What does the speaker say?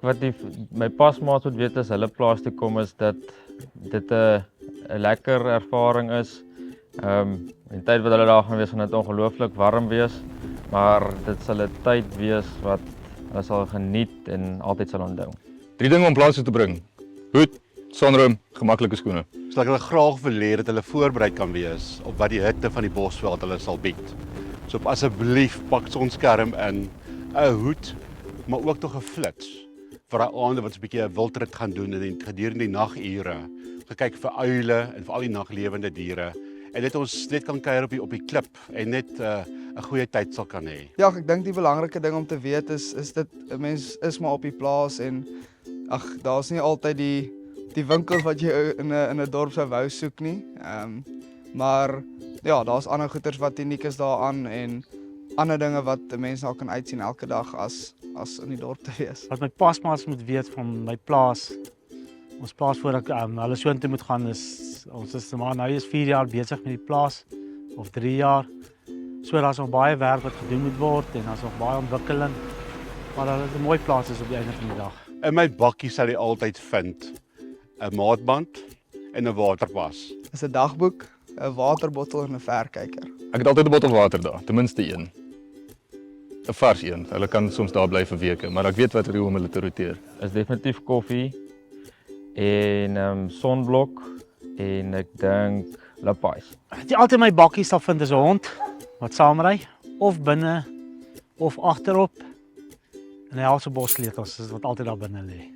wat my pasmaats moet weet as hulle plaas toe kom is dat dit 'n lekker ervaring is. Die tyd wat hulle daar gaan wees, gaan dit ongelooflik warm wees, maar dit sal 'n tyd wees wat hulle sal geniet en altyd sal onthou. 3 dinge om plaas toe te bring. Hoed, sonroom, gemaklike skoene. So ek hulle graag wil leer dat hulle voorbereid kan wees op wat die hitte van die Bosveld hulle sal bied. So asseblief pak sonskerm in, 'n hoed, maar ook tog 'n flits vir daai aande wat 'n bietjie 'n wildrit gaan doen in gedurende die nagure. Gekyk vir uile en vir al die naglewende diere en dit ons net kan kuier op die klip en net 'n goeie tyd sal kan hê. Ja, ek dink die belangrike ding om te weet is dit 'n mens is maar op die plaas en daar's nie altyd die winkels wat jy in 'n dorp sou wou soek nie. Maar ja, daar's ander goeders wat uniek is daaraan en ander dinge wat 'n mens nou kan uitsien elke dag as in die dorp te wees. Wat my pasmaats moet weet van my plaas. Ons plaas voordat hulle soontoe moet gaan ons is maar nou is 4 jaar besig met die plaas of 3 jaar. So daar's nog baie werk wat gedoen moet word en daar's nog baie ontwikkeling. Maar dat dit 'n mooi plaas is op die einde van die dag. In my bakkie sal jy altyd vind 'n maatband en 'n waterpas. Dis 'n dagboek, 'n waterbottel en 'n verkyker. Ek het altyd 'n bottel water daar, ten minste een. 'n Vars een. Hulle kan soms daar bly vir weke, maar ek weet wat hoe om hulle te roteer. Is definitief koffie en sonblok en ek dink lapais. Wat jy altyd in my bakkie sal vind is 'n hond wat saamry of binne of agterop en hy het so bossleutels wat altyd daar binne lê.